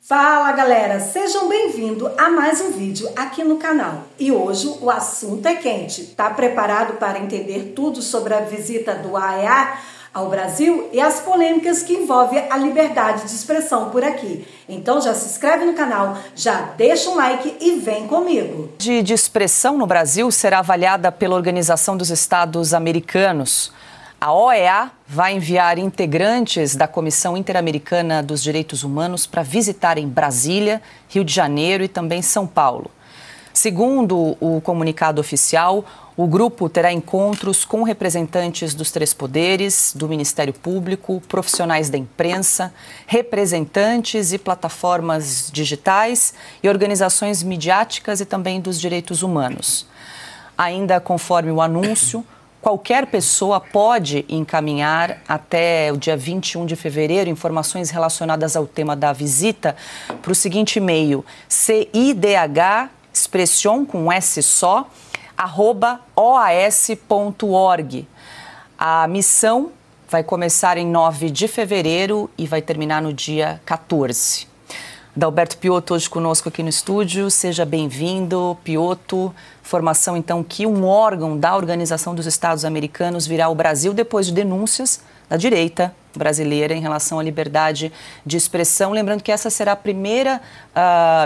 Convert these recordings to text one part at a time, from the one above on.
Fala galera, sejam bem-vindos a mais um vídeo aqui no canal. E hoje o assunto é quente. Tá preparado para entender tudo sobre a visita do OEA ao Brasil e as polêmicas que envolvem a liberdade de expressão por aqui? Então já se inscreve no canal, já deixa um like e vem comigo. A liberdade de expressão no Brasil será avaliada pela Organização dos Estados Americanos. A OEA vai enviar integrantes da Comissão Interamericana dos Direitos Humanos para visitarem Brasília, Rio de Janeiro e também São Paulo. Segundo o comunicado oficial, o grupo terá encontros com representantes dos três poderes, do Ministério Público, profissionais da imprensa, representantes e plataformas digitais e organizações midiáticas e também dos direitos humanos. Ainda conforme o anúncio, qualquer pessoa pode encaminhar até o dia 21 de fevereiro informações relacionadas ao tema da visita para o seguinte e-mail: CIDH expression com S só, @oas.org. A missão vai começar em 9 de fevereiro e vai terminar no dia 14. Adalberto Piotto hoje conosco aqui no estúdio. Seja bem-vindo, Piotto. Informação, então, que um órgão da Organização dos Estados Americanos virá ao Brasil depois de denúncias da direita brasileira em relação à liberdade de expressão. Lembrando que essa será a primeira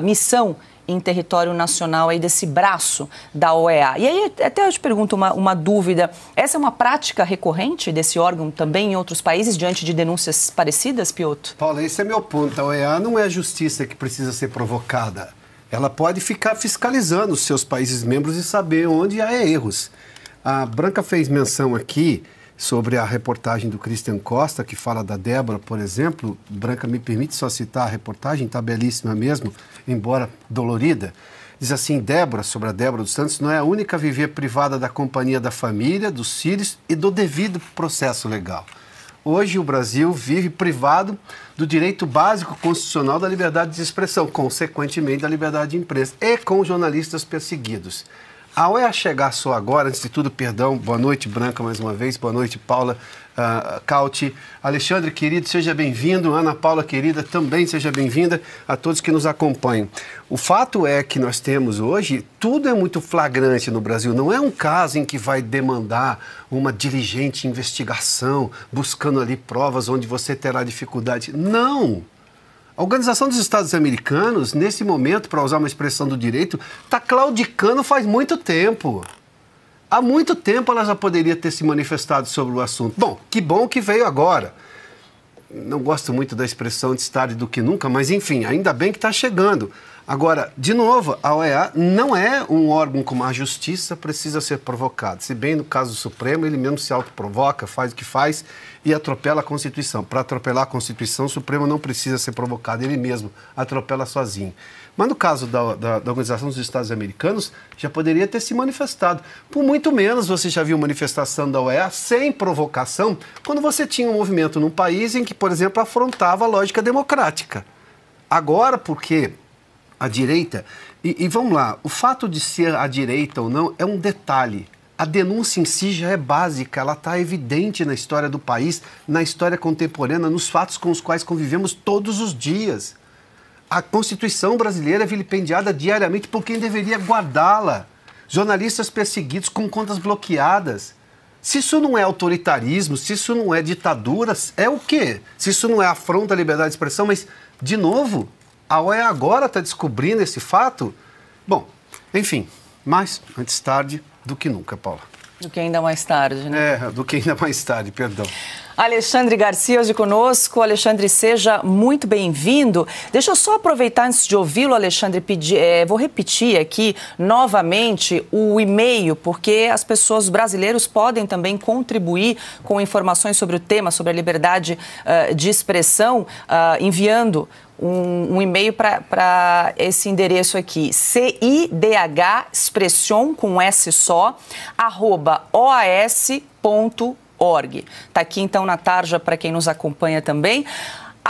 missão em território nacional aí desse braço da OEA. E aí, até eu te pergunto uma dúvida. Essa é uma prática recorrente desse órgão também em outros países, diante de denúncias parecidas, Piotto? Paula, esse é meu ponto. A OEA não é a justiça que precisa ser provocada. Ela pode ficar fiscalizando os seus países membros e saber onde há erros. A Branca fez menção aqui sobre a reportagem do Christian Costa, que fala da Débora, por exemplo. Branca, me permite só citar a reportagem, está belíssima mesmo, embora dolorida. Diz assim: Débora, sobre a Débora dos Santos, não é a única a viver privada da companhia da família, dos filhos e do devido processo legal. Hoje o Brasil vive privado do direito básico constitucional da liberdade de expressão, consequentemente da liberdade de imprensa, e com jornalistas perseguidos. A OEA chegar só agora, antes de tudo, perdão, boa noite, Branca, mais uma vez, boa noite, Paula, Cauti, Alexandre, querido, seja bem-vindo, Ana Paula, querida, também seja bem-vinda, a todos que nos acompanham. O fato é que nós temos hoje, tudo é muito flagrante no Brasil, não é um caso em que vai demandar uma diligente investigação, buscando ali provas onde você terá dificuldade, não! A Organização dos Estados Americanos, nesse momento, para usar uma expressão do direito, está claudicando faz muito tempo. Há muito tempo ela já poderia ter se manifestado sobre o assunto. Bom que veio agora. Não gosto muito da expressão de tarde do que nunca, mas enfim, ainda bem que está chegando. Agora, de novo, a OEA não é um órgão como a justiça precisa ser provocado. Se bem no caso do Supremo, ele mesmo se autoprovoca, faz o que faz e atropela a Constituição. Para atropelar a Constituição, o Supremo não precisa ser provocado, ele mesmo atropela sozinho. Mas no caso da Organização dos Estados Americanos, já poderia ter se manifestado. Por muito menos você já viu manifestação da OEA sem provocação, quando você tinha um movimento num país em que, por exemplo, afrontava a lógica democrática. Agora, porque a direita, e vamos lá, o fato de ser a direita ou não é um detalhe. A denúncia em si já é básica, ela está evidente na história do país, na história contemporânea, nos fatos com os quais convivemos todos os dias. A Constituição brasileira é vilipendiada diariamente por quem deveria guardá-la. Jornalistas perseguidos com contas bloqueadas. Se isso não é autoritarismo, se isso não é ditadura, é o quê? Se isso não é afronta à liberdade de expressão, mas, de novo, a OEA agora está descobrindo esse fato? Bom, enfim, mais antes tarde do que nunca, Paula. Do que ainda mais tarde, né? Do que ainda mais tarde, perdão. Alexandre Garcia hoje conosco. Alexandre, seja muito bem-vindo. Deixa eu só aproveitar antes de ouvi-lo, Alexandre, vou repetir aqui novamente o e-mail, porque as pessoas, os brasileiros, podem também contribuir com informações sobre o tema, sobre a liberdade de expressão, enviando um e-mail para esse endereço aqui, CIDH expression com S só, @oas.org. Está aqui então na tarja para quem nos acompanha também.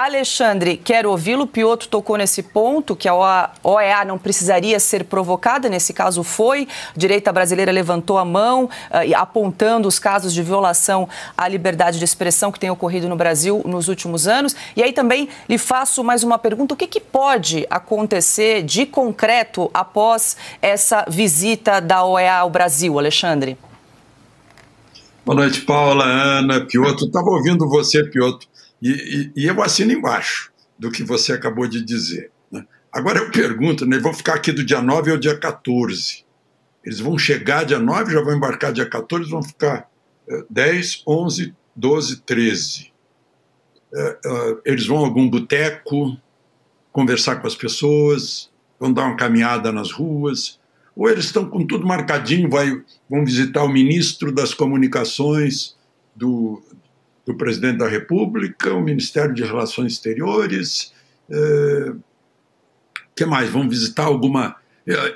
Alexandre, quero ouvi-lo. Piotr tocou nesse ponto, que a OEA não precisaria ser provocada, nesse caso foi. A direita brasileira levantou a mão, apontando os casos de violação à liberdade de expressão que tem ocorrido no Brasil nos últimos anos. E aí também lhe faço mais uma pergunta: o que pode acontecer de concreto após essa visita da OEA ao Brasil, Alexandre? Boa noite, Paula, Ana, Piotr. Estava ouvindo você, Piotr. E eu assino embaixo do que você acabou de dizer, né? Agora eu pergunto, né, vão ficar aqui do dia 9 ao dia 14. Eles vão chegar dia 9, já vão embarcar dia 14, vão ficar 10, 11, 12, 13. Eles vão a algum boteco, conversar com as pessoas, vão dar uma caminhada nas ruas, ou eles estão com tudo marcadinho, vão visitar o ministro das Comunicações do presidente da República, o Ministério de Relações Exteriores, que mais? Vão visitar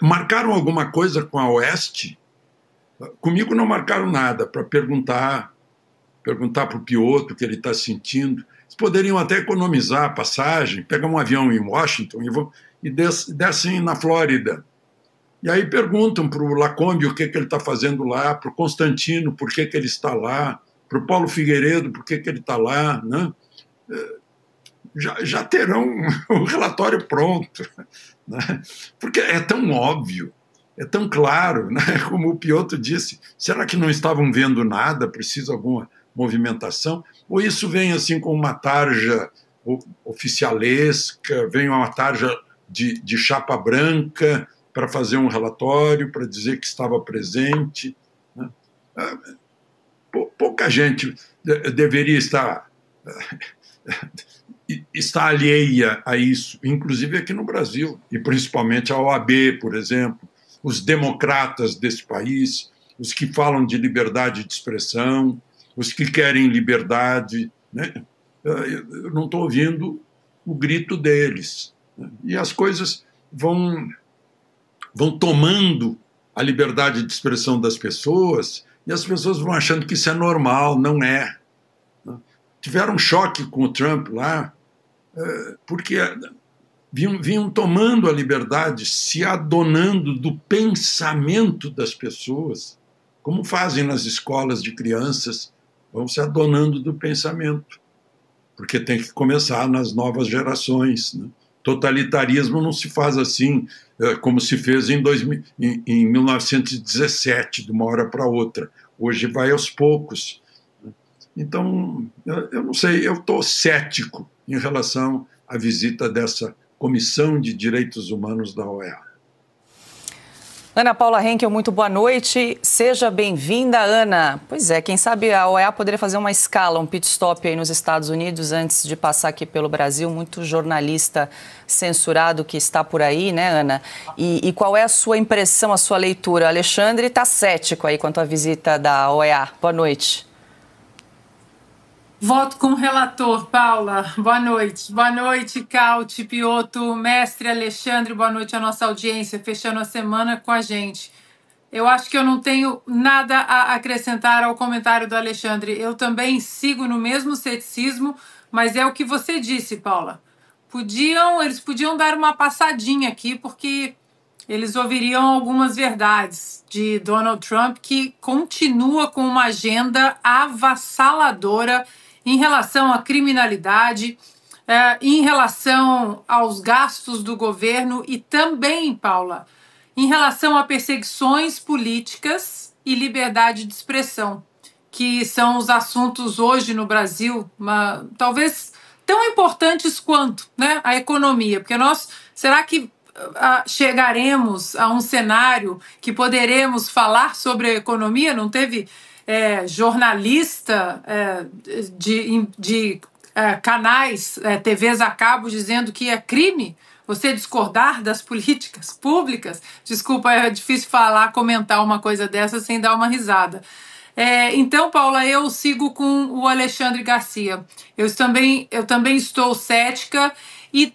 marcaram alguma coisa com a Oeste? Comigo não marcaram nada, para perguntar para o Piotr o que ele está sentindo. Eles poderiam até economizar a passagem, pegar um avião em Washington e descem na Flórida. E aí perguntam para o Lacombe o que ele está fazendo lá, para o Constantino por que ele está lá, para o Paulo Figueiredo, por que ele está lá, né? Já terão o relatório pronto, né? Porque é tão óbvio, é tão claro, né? Como o Piotr disse, será que não estavam vendo nada, precisa alguma movimentação? Ou isso vem assim com uma tarja oficialesca, vem uma tarja de chapa branca para fazer um relatório, para dizer que estava presente, né? Pouca gente deveria estar alheia a isso, inclusive aqui no Brasil, e principalmente a OAB, por exemplo, os democratas desse país, os que falam de liberdade de expressão, os que querem liberdade, né? Eu não estou ouvindo o grito deles, né? E as coisas vão tomando a liberdade de expressão das pessoas, e as pessoas vão achando que isso é normal, não é. Tiveram um choque com o Trump lá, porque vinham tomando a liberdade, se adonando do pensamento das pessoas, como fazem nas escolas de crianças, vão se adonando do pensamento, porque tem que começar nas novas gerações, né? Totalitarismo não se faz assim, como se fez em 1917, de uma hora para outra. Hoje vai aos poucos. Então, eu não sei, eu estou cético em relação à visita dessa Comissão de Direitos Humanos da OEA. Ana Paula Henkel, muito boa noite. Seja bem-vinda, Ana. Pois é, quem sabe a OEA poderia fazer uma escala, um pit stop aí nos Estados Unidos antes de passar aqui pelo Brasil. Muito jornalista censurado que está por aí, né, Ana? E qual é a sua impressão, a sua leitura? Alexandre está cético aí quanto à visita da OEA. Boa noite. Voto com o relator, Paula. Boa noite. Boa noite, Caute, Piotr, mestre Alexandre. Boa noite à nossa audiência, fechando a semana com a gente. Eu acho que eu não tenho nada a acrescentar ao comentário do Alexandre. Eu também sigo no mesmo ceticismo, mas é o que você disse, Paula. Eles podiam dar uma passadinha aqui, porque eles ouviriam algumas verdades de Donald Trump, que continua com uma agenda avassaladora em relação à criminalidade, em relação aos gastos do governo e também, Paula, em relação a perseguições políticas e liberdade de expressão, que são os assuntos hoje no Brasil, talvez tão importantes quanto, né, a economia. Porque será que chegaremos a um cenário que poderemos falar sobre a economia? Não teve jornalista de canais, TVs a cabo, dizendo que é crime você discordar das políticas públicas? Desculpa, é difícil comentar uma coisa dessa sem dar uma risada. Então, Paula, eu sigo com o Alexandre Garcia. Eu também estou cética e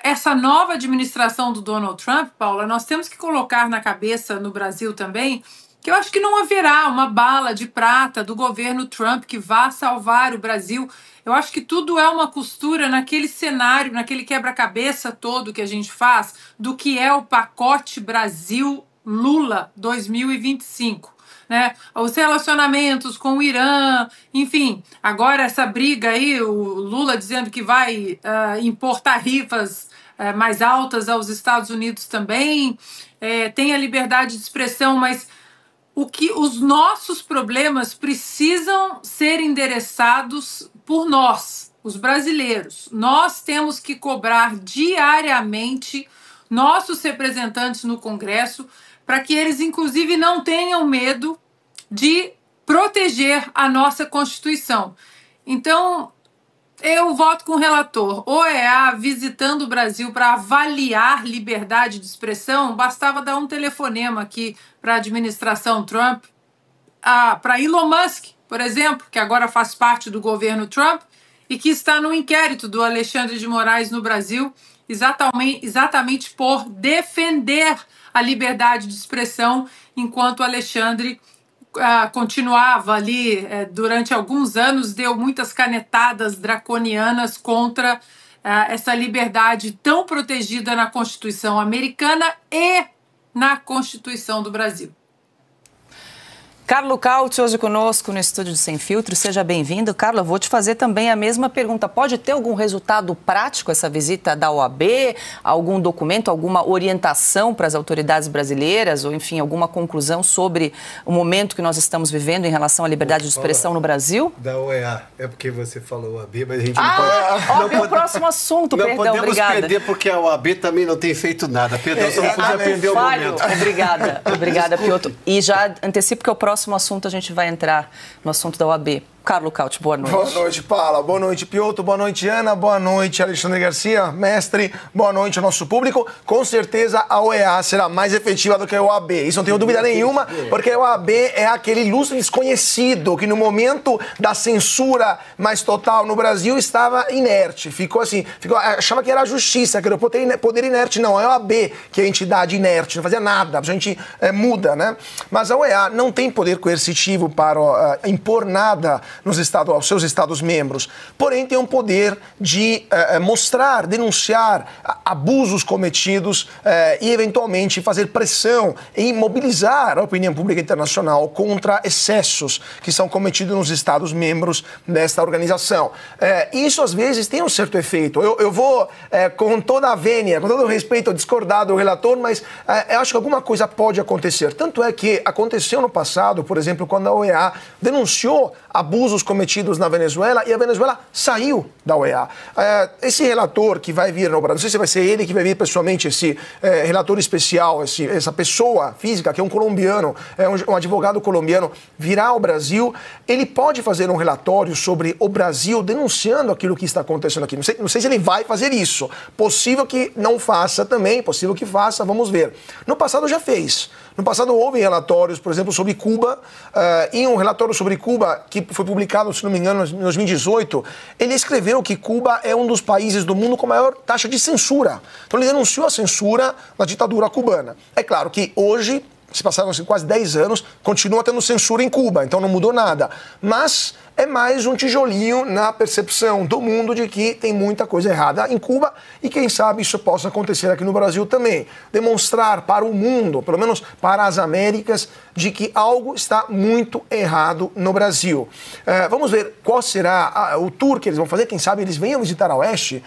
essa nova administração do Donald Trump, Paula, nós temos que colocar na cabeça no Brasil também que eu acho que não haverá uma bala de prata do governo Trump que vá salvar o Brasil. Eu acho que tudo é uma costura naquele cenário, naquele quebra-cabeça todo que a gente faz do que é o pacote Brasil-Lula 2025. Né? Os relacionamentos com o Irã, enfim, agora essa briga aí, o Lula dizendo que vai impor tarifas mais altas aos Estados Unidos também, tem a liberdade de expressão, mas os nossos problemas precisam ser endereçados por nós, os brasileiros. Nós temos que cobrar diariamente nossos representantes no Congresso para que eles, inclusive, não tenham medo de proteger a nossa Constituição. Então, eu voto com o relator. OEA visitando o Brasil para avaliar liberdade de expressão, bastava dar um telefonema aqui para a administração Trump, para Elon Musk, por exemplo, que agora faz parte do governo Trump e que está no inquérito do Alexandre de Moraes no Brasil, exatamente por defender a liberdade de expressão, enquanto o Alexandre continuava ali durante alguns anos, deu muitas canetadas draconianas contra essa liberdade tão protegida na Constituição americana e na Constituição do Brasil. Carlo Cauti, hoje conosco no estúdio de Sem Filtro. Seja bem-vindo. Carlo, eu vou te fazer também a mesma pergunta. Pode ter algum resultado prático essa visita da OAB? Algum documento, alguma orientação para as autoridades brasileiras? Ou, enfim, alguma conclusão sobre o momento que nós estamos vivendo em relação à liberdade de expressão no Brasil? Da OEA. É porque você falou OAB, mas a gente não pode... OAB é o próximo assunto, não perdão, obrigada. Não podemos perder porque a OAB também não tem feito nada. Perdão, só não podia perder o momento. Obrigada, Piotr. E já antecipo que o próximo assunto a gente vai entrar no assunto da OAB. Carlo Cauti, boa noite. Boa noite, Paula. Boa noite, Piotr. Boa noite, Ana. Boa noite, Alexandre Garcia, mestre. Boa noite ao nosso público. Com certeza a OEA será mais efetiva do que a OAB. Isso não tenho dúvida nenhuma, porque a OAB é aquele ilustre desconhecido que no momento da censura mais total no Brasil estava inerte. Achava que era a justiça, que era o poder inerte. Não, é a OAB que é a entidade inerte, não fazia nada. A gente muda, né? Mas a OEA não tem poder coercitivo para impor nada aos seus Estados-membros, porém tem um poder de mostrar, denunciar abusos cometidos e eventualmente fazer pressão e mobilizar a opinião pública internacional contra excessos que são cometidos nos Estados-membros desta organização. Isso às vezes tem um certo efeito. Eu vou com toda a vênia, com todo o respeito, discordar do relator, mas eu acho que alguma coisa pode acontecer. Tanto é que aconteceu no passado, por exemplo, quando a OEA denunciou abusos cometidos na Venezuela e a Venezuela saiu da OEA. Esse relator que vai vir no Brasil, não sei se vai ser ele que vai vir pessoalmente, esse relator especial, essa pessoa física que é um colombiano, um advogado colombiano, virá ao Brasil, ele pode fazer um relatório sobre o Brasil denunciando aquilo que está acontecendo aqui. Não sei se ele vai fazer isso. Possível que não faça também, possível que faça, vamos ver. No passado já fez. No passado houve relatórios, por exemplo, sobre Cuba, e um relatório sobre Cuba que foi publicado, se não me engano, em 2018, ele escreveu que Cuba é um dos países do mundo com maior taxa de censura. Então ele denunciou a censura da ditadura cubana. É claro que hoje, se passaram quase 10 anos, continua tendo censura em Cuba, então não mudou nada. Mas é mais um tijolinho na percepção do mundo de que tem muita coisa errada em Cuba e quem sabe isso possa acontecer aqui no Brasil também. Demonstrar para o mundo, pelo menos para as Américas, de que algo está muito errado no Brasil. Vamos ver qual será o tour que eles vão fazer. Quem sabe eles venham visitar a Oeste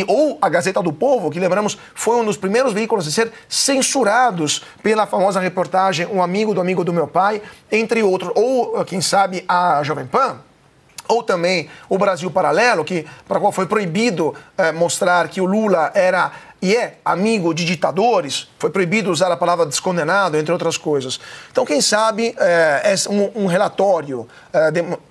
ou a Gazeta do Povo, que lembramos foi um dos primeiros veículos a ser censurados pela famosa reportagem Um Amigo do Meu Pai, entre outros. Ou, quem sabe, a Jovem Pan, ou também o Brasil Paralelo, para o qual foi proibido mostrar que o Lula era e é amigo de ditadores, foi proibido usar a palavra descondenado, entre outras coisas. Então, quem sabe, um relatório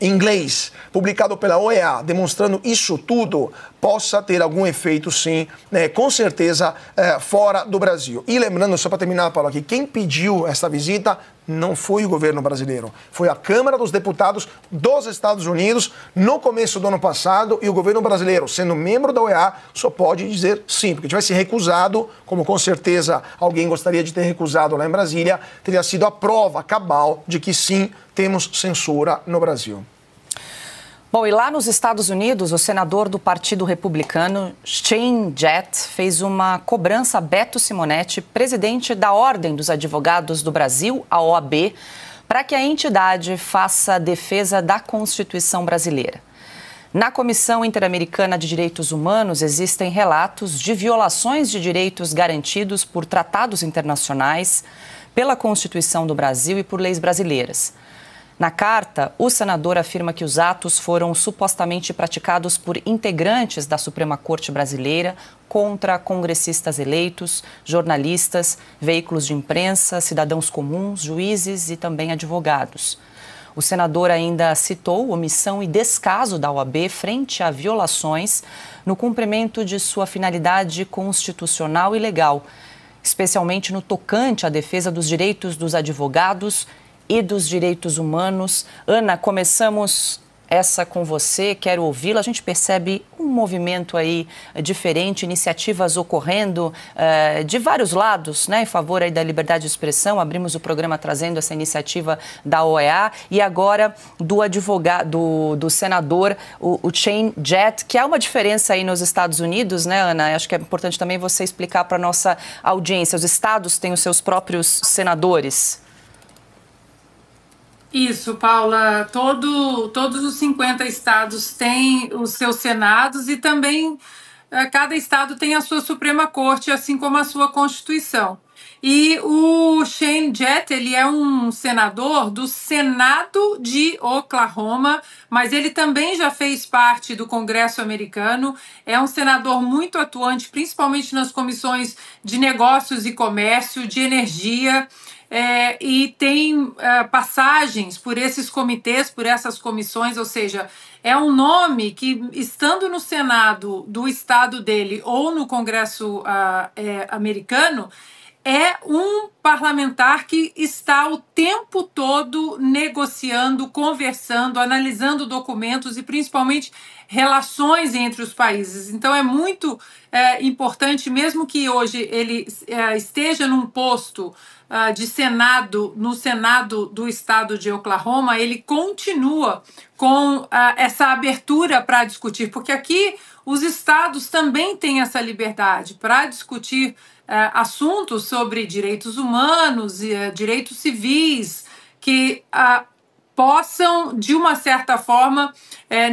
em inglês, publicado pela OEA, demonstrando isso tudo, possa ter algum efeito, sim, com certeza, fora do Brasil. E lembrando, só para terminar, Paulo, aqui, quem pediu essa visita não foi o governo brasileiro, foi a Câmara dos Deputados dos Estados Unidos no começo do ano passado, e o governo brasileiro, sendo membro da OEA, só pode dizer sim, porque tivesse recusado, como com certeza alguém gostaria de ter recusado lá em Brasília, teria sido a prova cabal de que sim, temos censura no Brasil. Bom, e lá nos Estados Unidos, o senador do Partido Republicano, Shane Jett, fez uma cobrança a Beto Simonetti, presidente da Ordem dos Advogados do Brasil, a OAB, para que a entidade faça a defesa da Constituição brasileira. Na Comissão Interamericana de Direitos Humanos existem relatos de violações de direitos garantidos por tratados internacionais, pela Constituição do Brasil e por leis brasileiras. Na carta, o senador afirma que os atos foram supostamente praticados por integrantes da Suprema Corte Brasileira contra congressistas eleitos, jornalistas, veículos de imprensa, cidadãos comuns, juízes e também advogados. O senador ainda citou omissão e descaso da OAB frente a violações no cumprimento de sua finalidade constitucional e legal, especialmente no tocante à defesa dos direitos dos advogados e dos direitos humanos. Ana, começamos essa com você, quero ouvi-la. A gente percebe um movimento aí diferente, iniciativas ocorrendo de vários lados, né, em favor aí da liberdade de expressão. Abrimos o programa trazendo essa iniciativa da OEA e agora do advogado, do senador, o Shane Jett, que há uma diferença aí nos Estados Unidos, né, Ana? Acho que é importante também você explicar para a nossa audiência. Os estados têm os seus próprios senadores. Isso, Paula. Todos os 50 estados têm os seus senados e também cada estado tem a sua Suprema Corte, assim como a sua Constituição. E o Shane Jett, ele é um senador do Senado de Oklahoma, mas ele também já fez parte do Congresso americano. É um senador muito atuante, principalmente nas comissões de negócios e comércio, de energia, e tem passagens por esses comitês, por essas comissões, ou seja, é um nome que, estando no Senado do estado dele ou no Congresso americano, é um parlamentar que está o tempo todo negociando, conversando, analisando documentos e principalmente relações entre os países. Então é muito importante, mesmo que hoje ele esteja num posto de Senado, no Senado do estado de Oklahoma, ele continua com essa abertura para discutir, porque aqui os estados também têm essa liberdade para discutir assuntos sobre direitos humanos e direitos civis que possam, de uma certa forma,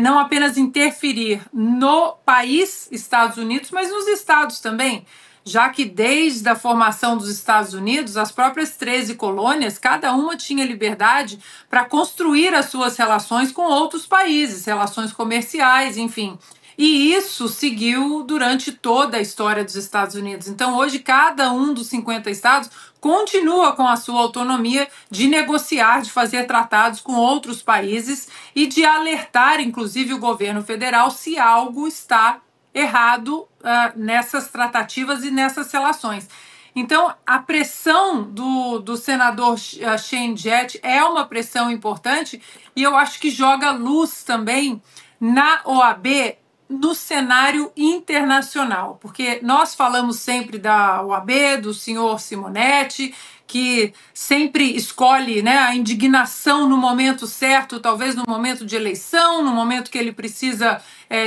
não apenas interferir no país, Estados Unidos, mas nos estados também, já que desde a formação dos Estados Unidos, as próprias 13 colônias, cada uma tinha liberdade para construir as suas relações com outros países, relações comerciais, enfim. E isso seguiu durante toda a história dos Estados Unidos. Então, hoje, cada um dos 50 estados continua com a sua autonomia de negociar, de fazer tratados com outros países e de alertar, inclusive, o governo federal se algo está errado nessas tratativas e nessas relações. Então, a pressão do senador Shane Jett é uma pressão importante e eu acho que joga luz também na OAB no cenário internacional, porque nós falamos sempre da OAB, do senhor Simonetti, que sempre escolhe, né, a indignação no momento certo, talvez no momento de eleição, no momento que ele precisa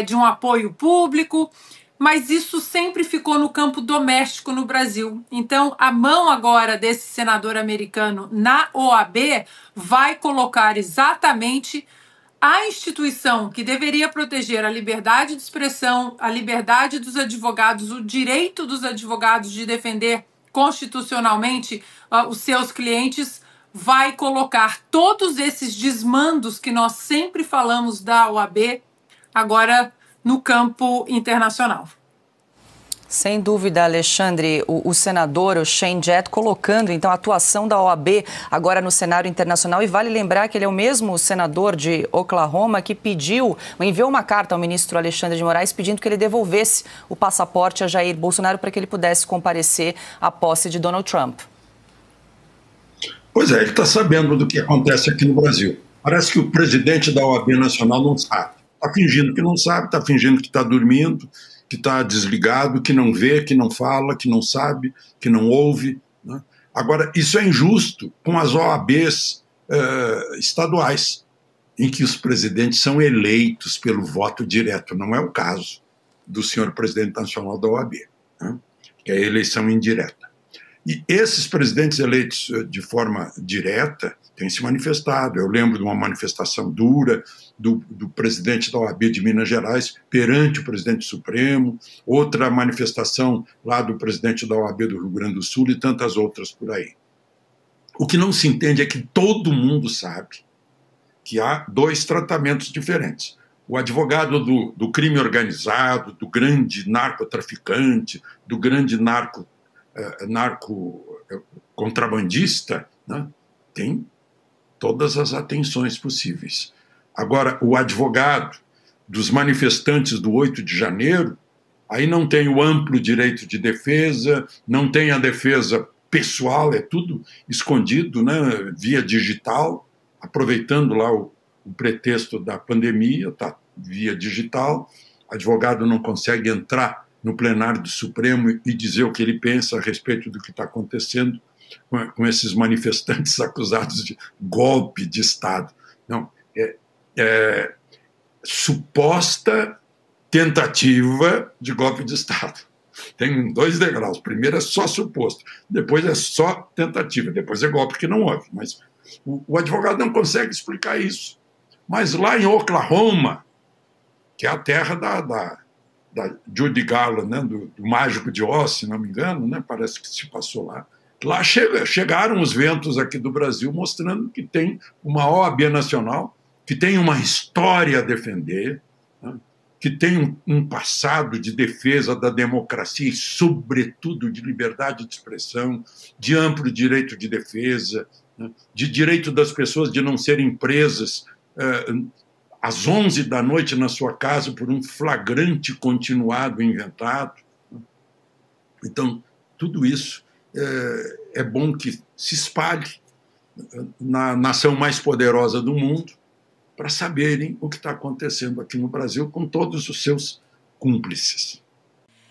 de um apoio público, mas isso sempre ficou no campo doméstico no Brasil. Então, a mão agora desse senador americano na OAB vai colocar exatamente a instituição que deveria proteger a liberdade de expressão, a liberdade dos advogados, o direito dos advogados de defender constitucionalmente os seus clientes, vai colocar todos esses desmandos que nós sempre falamos da OAB agora no campo internacional. Sem dúvida, Alexandre, o senador, o Shane Jett, colocando então a atuação da OAB agora no cenário internacional, e vale lembrar que ele é o mesmo senador de Oklahoma que enviou uma carta ao ministro Alexandre de Moraes pedindo que ele devolvesse o passaporte a Jair Bolsonaro para que ele pudesse comparecer à posse de Donald Trump. Pois é, ele está sabendo do que acontece aqui no Brasil. Parece que o presidente da OAB Nacional não sabe. Está fingindo que não sabe, está fingindo que está dormindo. que está desligado, que não vê, que não fala, que não sabe, que não ouve, né? Agora, isso é injusto com as OABs estaduais, em que os presidentes são eleitos pelo voto direto. Não é o caso do senhor presidente nacional da OAB, né? Que é a eleição indireta. E esses presidentes eleitos de forma direta têm se manifestado. Eu lembro de uma manifestação dura do presidente da OAB de Minas Gerais perante o presidente Supremo, outra manifestação lá do presidente da OAB do Rio Grande do Sul e tantas outras por aí. O que não se entende é que todo mundo sabe que há dois tratamentos diferentes. O advogado do crime organizado, do grande narcotraficante, do grande narco-contrabandista, né, tem todas as atenções possíveis. Agora, o advogado dos manifestantes do 8 de janeiro, aí não tem o amplo direito de defesa, não tem a defesa pessoal, é tudo escondido, né, via digital, aproveitando lá o pretexto da pandemia, tá via digital, o advogado não consegue entrar no plenário do Supremo e dizer o que ele pensa a respeito do que está acontecendo com esses manifestantes acusados de golpe de Estado. Não, suposta tentativa de golpe de Estado. Tem 2 degraus. Primeiro é só suposto, depois é só tentativa, depois é golpe que não houve. Mas o advogado não consegue explicar isso. Mas lá em Oklahoma, que é a terra da Judy Garland, né, do Mágico de Oz, se não me engano, né, parece que se passou lá. Lá chegaram os ventos aqui do Brasil mostrando que tem uma OAB nacional, que tem uma história a defender, né, que tem um passado de defesa da democracia e, sobretudo, de liberdade de expressão, de amplo direito de defesa, né, de direito das pessoas de não serem presas às 11 da noite na sua casa por um flagrante continuado inventado. Então, tudo isso é bom que se espalhe na nação mais poderosa do mundo para saberem o que está acontecendo aqui no Brasil com todos os seus cúmplices.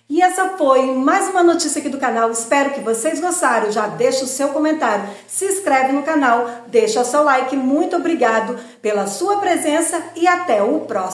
E essa foi mais uma notícia aqui do canal. Espero que vocês gostaram. Já deixa o seu comentário, se inscreve no canal, deixa o seu like. Muito obrigado pela sua presença e até o próximo.